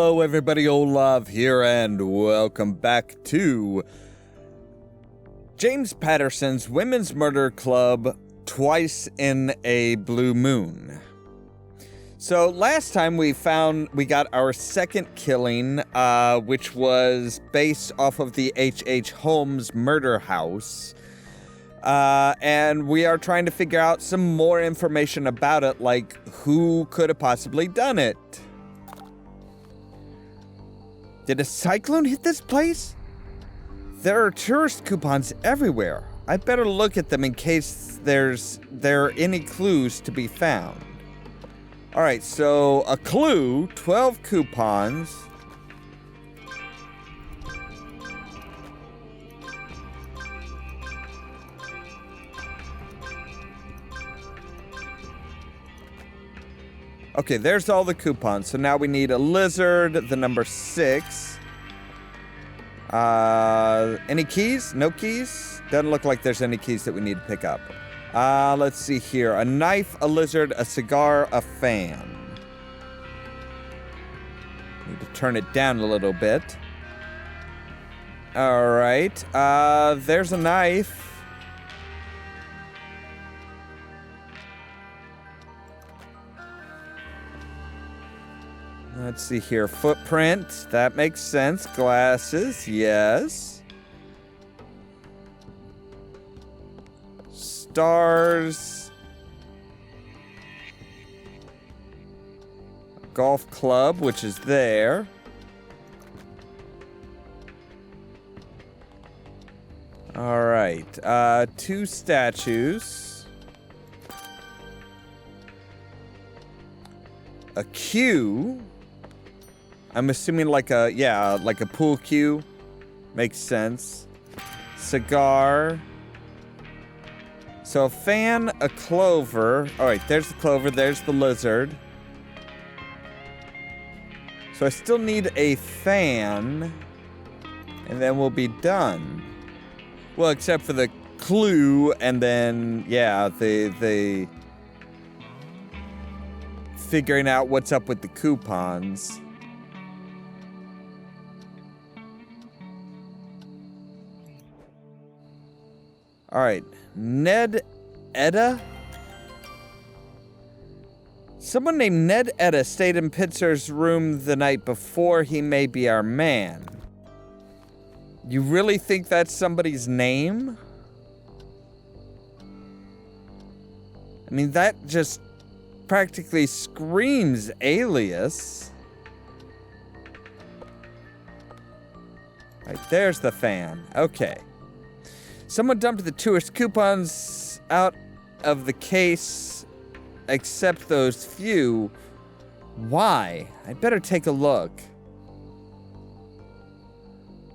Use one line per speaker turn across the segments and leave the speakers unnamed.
Hello everybody, Ollamh here, and welcome back to James Patterson's Women's Murder Club Twice in a Blue Moon. So last time we got our second killing, which was based off of the H.H. Holmes murder house. And we are trying to figure out some more information about it, like who could have possibly done it. Did a cyclone hit this place? There are tourist coupons everywhere. I better look at them in case there are any clues to be found. Alright, so a clue, 12 coupons. Okay, there's all the coupons. So now we need a lizard, the number 6. Any keys? No keys? Doesn't look like there's any keys that we need to pick up. Let's see here. A knife, a lizard, a cigar, a fan. Need to turn it down a little bit. Alright. There's a knife. Let's see here. Footprint. That makes sense. Glasses. Yes. Stars. Golf club, which is there. All right. 2 statues. A cue. I'm assuming like a pool cue. Makes sense. Cigar. So a fan, a clover. Alright, there's the clover, there's the lizard. So I still need a fan. And then we'll be done. Well, except for the clue, and then, yeah, the figuring out what's up with the coupons. Alright, Ned Etta? Someone named Ned Etta stayed in Pitzer's room the night before. He may be our man. You really think that's somebody's name? I mean, that just practically screams alias. Right, there's the fan. Okay. Someone dumped the tourist coupons out of the case, except those few. Why? I'd better take a look.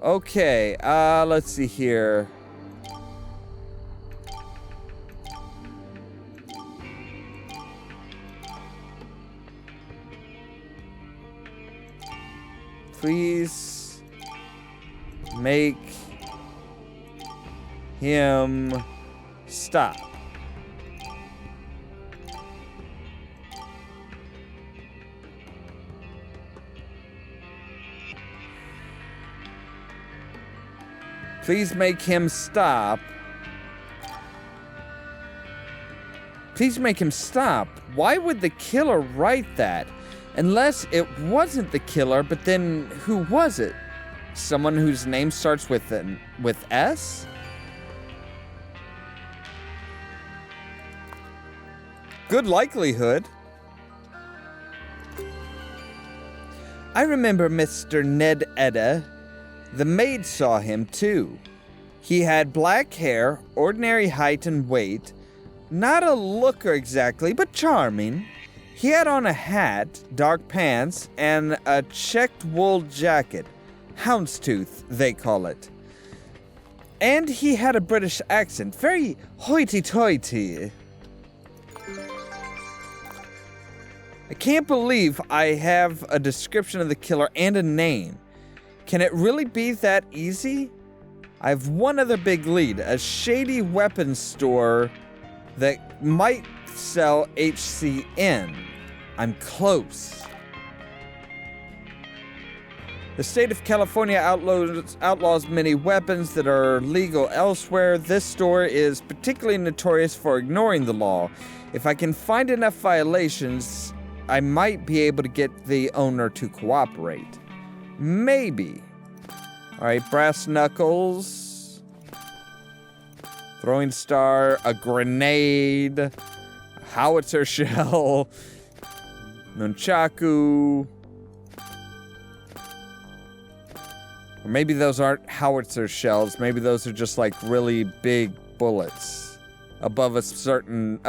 Okay, let's see here. Please make him stop. Please make him stop. Please make him stop. Why would the killer write that? Unless it wasn't the killer, but then who was it? Someone whose name starts with S? Good likelihood. I remember Mr. Ned Etta. The maid saw him too. He had black hair, ordinary height and weight. Not a looker exactly, but charming. He had on a hat, dark pants, and a checked wool jacket. Houndstooth, they call it. And he had a British accent, very hoity-toity. I can't believe I have a description of the killer and a name. Can it really be that easy? I have one other big lead, a shady weapons store that might sell HCN. I'm close. The state of California outlaws many weapons that are legal elsewhere. This store is particularly notorious for ignoring the law. If I can find enough violations, I might be able to get the owner to cooperate. Maybe. Alright, brass knuckles. Throwing star, a grenade, a howitzer shell, nunchaku. Or maybe those aren't howitzer shells. Maybe those are just like really big bullets above a certain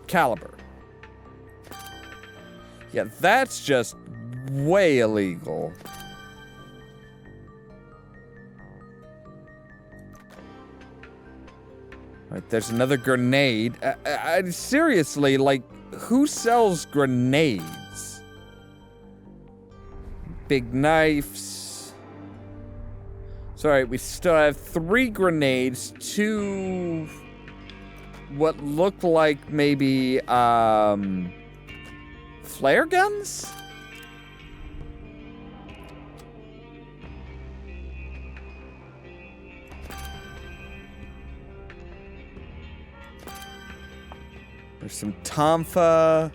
caliber. Yeah, that's just way illegal. Right, there's another grenade. Seriously, like, who sells grenades? Big knives. So, alright, we still have 3 grenades, 2 what look like maybe, flare guns? There's some tonfa.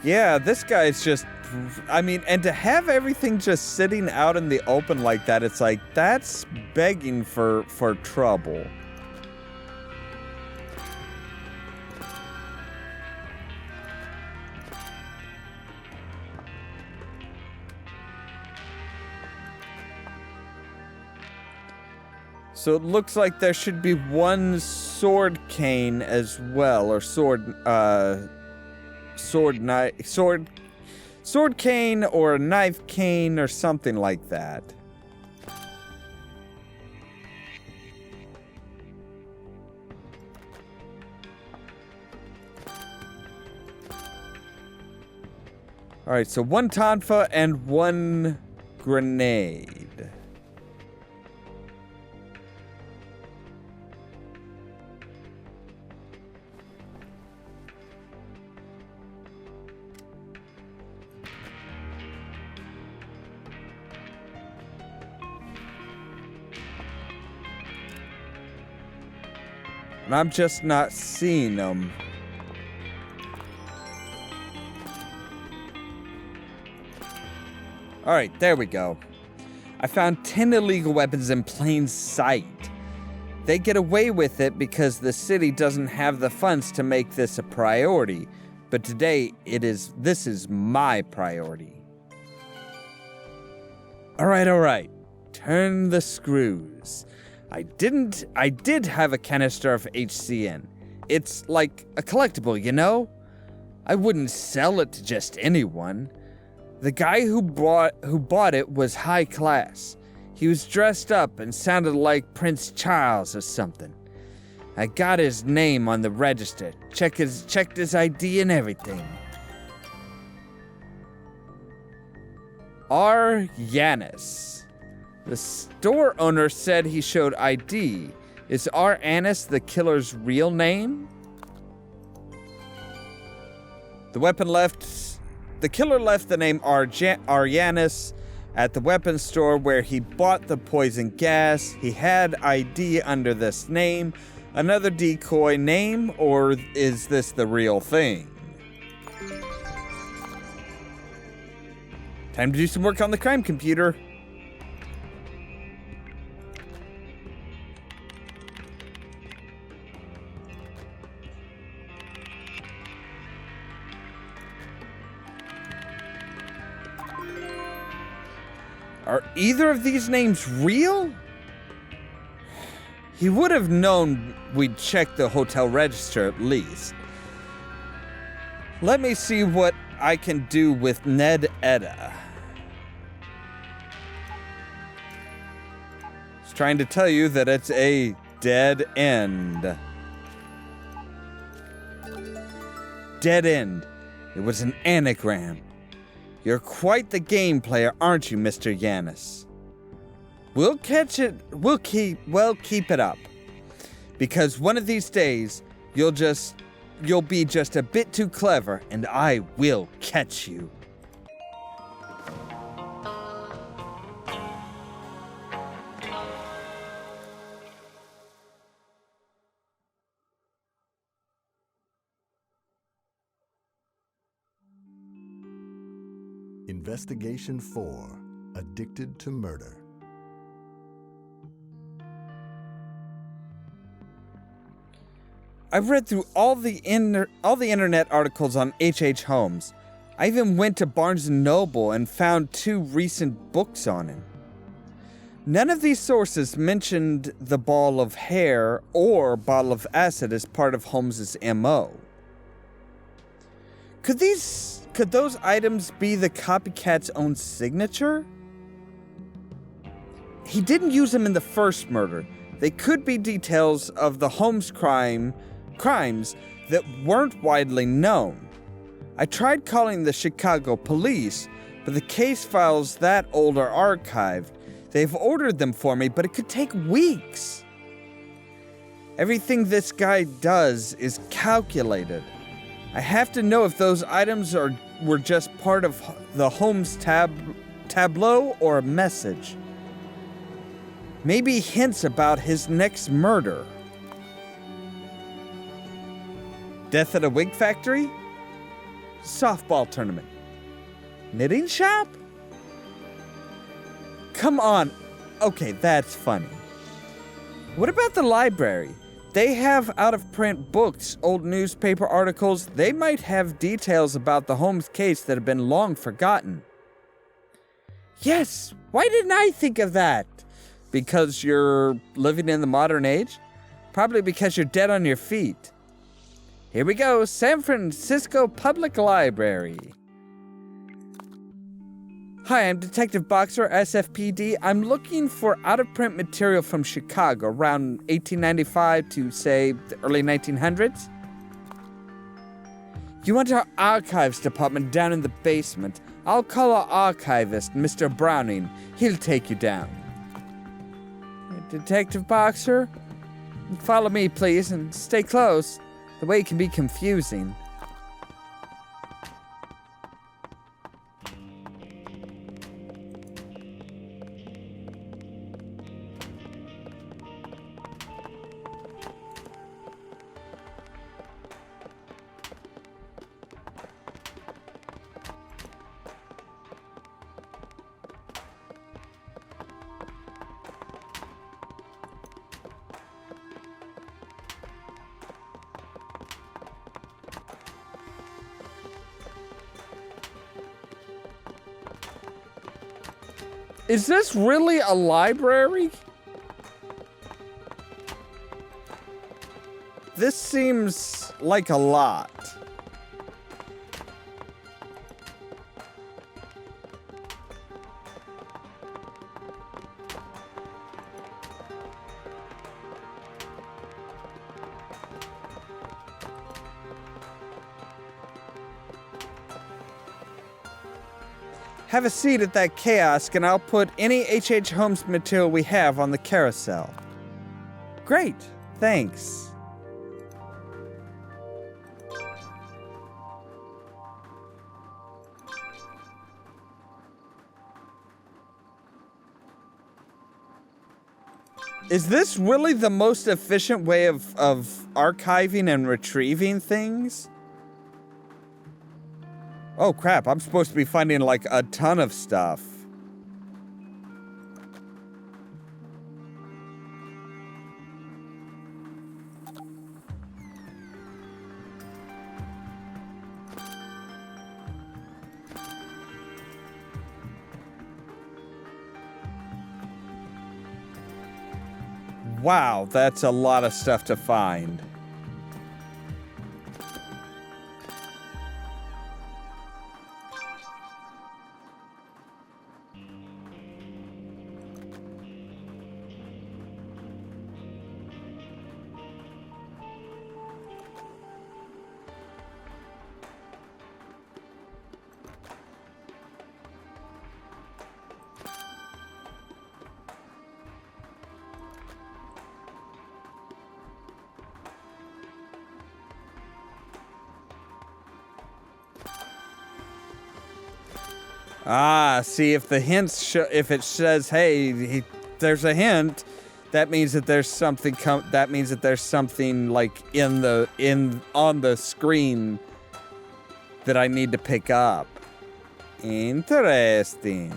Yeah, this guy's just, I mean, and to have everything just sitting out in the open like that, it's like, that's begging for trouble. So it looks like there should be 1 sword cane as well, or sword cane or a knife cane or something like that. All right, so 1 tonfa and 1 grenade. And I'm just not seeing them. Alright, there we go. I found 10 illegal weapons in plain sight. They get away with it because the city doesn't have the funds to make this a priority. But today, this is my priority. Alright. Turn the screws. I did have a canister of HCN. It's like a collectible, you know? I wouldn't sell it to just anyone. The guy who bought it was high class. He was dressed up and sounded like Prince Charles or something. I got his name on the register, checked his ID and everything. R. Yanis. The store owner said he showed ID. Is R. Yanis the killer's real name? The killer left the name R. Yanis at the weapons store where he bought the poison gas. He had ID under this name. Another decoy name, or is this the real thing? Time to do some work on the crime computer. Are either of these names real? He would have known we'd check the hotel register at least. Let me see what I can do with Ned Edda. He's trying to tell you that it's a dead end. Dead end. It was an anagram. You're quite the game player, aren't you, Mr. Yanis? We'll catch it. We'll keep it up. Because one of these days, you'll just you'll be just a bit too clever, and I will catch you.
Investigation 4: Addicted to Murder.
I've read through all the internet articles on H.H. Holmes. I even went to Barnes & Noble and found 2 recent books on him. None of these sources mentioned the ball of hair or bottle of acid as part of Holmes's M.O. Could those items be the copycat's own signature? He didn't use them in the first murder. They could be details of the Holmes crimes that weren't widely known. I tried calling the Chicago police, but the case files that old are archived. They've ordered them for me, but it could take weeks. Everything this guy does is calculated. I have to know if those items were just part of the Holmes tableau or a message. Maybe hints about his next murder. Death at a wig factory? Softball tournament. Knitting shop? Come on. Okay, that's funny. What about the library? They have out-of-print books, old newspaper articles. They might have details about the Holmes case that have been long forgotten. Yes, why didn't I think of that? Because you're living in the modern age? Probably because you're dead on your feet. Here we go, San Francisco Public Library. Hi, I'm Detective Boxer, SFPD. I'm looking for out-of-print material from Chicago around 1895 to, say, the early 1900s. You want our archives department down in the basement. I'll call our archivist, Mr. Browning. He'll take you down. Detective Boxer, follow me, please, and stay close. The way can be confusing. Is this really a library? This seems like a lot. Have a seat at that kiosk and I'll put any H.H. Holmes material we have on the carousel. Great, thanks. Is this really the most efficient way of archiving and retrieving things? Oh crap, I'm supposed to be finding like a ton of stuff. Wow, that's a lot of stuff to find. Ah, see, if the hints if it says, "Hey, there's a hint," that means that there's something that means that there's something like on the screen that I need to pick up. Interesting.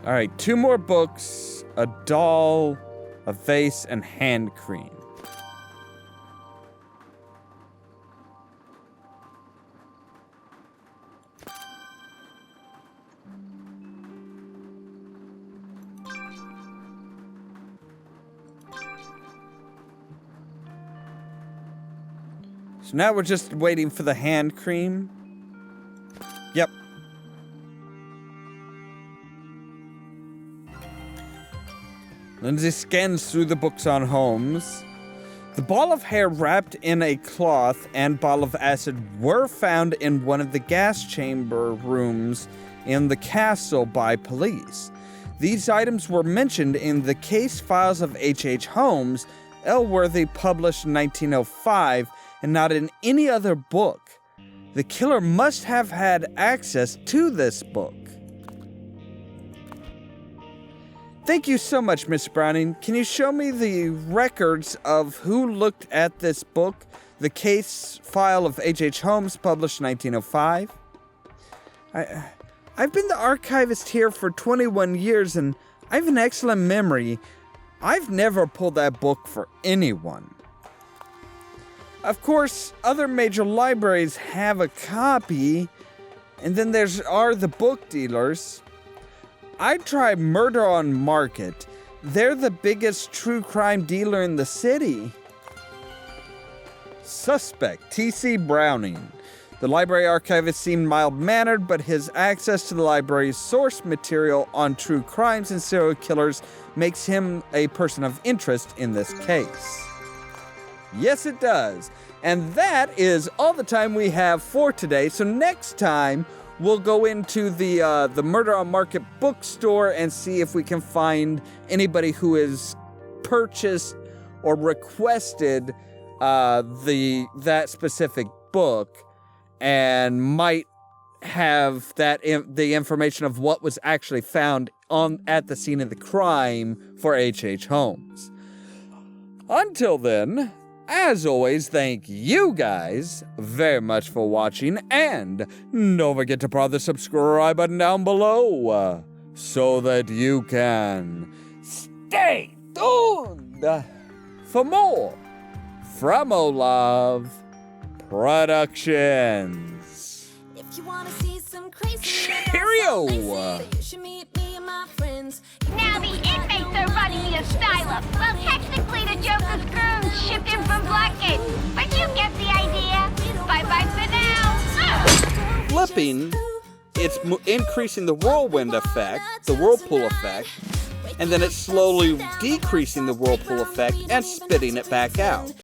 All right, 2 more books, a doll, a vase, and hand cream. So now we're just waiting for the hand cream. Yep. Lindsay scans through the books on Holmes. The ball of hair wrapped in a cloth and ball of acid were found in one of the gas chamber rooms in the castle by police. These items were mentioned in the case files of H.H. Holmes, Elworthy, published in 1905, and not in any other book. The killer must have had access to this book. Thank you so much, Miss Browning. Can you show me the records of who looked at this book, the case file of H.H. Holmes, published in 1905? I've been the archivist here for 21 years, and I have an excellent memory. I've never pulled that book for anyone. Of course, other major libraries have a copy, and then are the book dealers. I'd try Murder on Market. They're the biggest true crime dealer in the city. Suspect, T.C. Browning. The library archivist seemed mild-mannered, but his access to the library's source material on true crimes and serial killers makes him a person of interest in this case. Yes, it does. And that is all the time we have for today. So next time, we'll go into the Murder on Market bookstore and see if we can find anybody who has purchased or requested that specific book and might have the information of what was actually found at the scene of the crime for H.H. Holmes. Until then, as always, thank you guys very much for watching, and don't forget to press the subscribe button down below so that you can stay tuned for more from Ollamh Productions.
If you wanna see some crazy
Cheerio!
you should meet me and my friends.
Now the inmates are running the asylum. Well, technically the Joker's goons shipped in from Blackgate, but you get the idea. Bye-bye for now.
Flipping, it's increasing the whirlwind effect, the whirlpool effect, and then it's slowly decreasing the whirlpool effect and spitting it back out.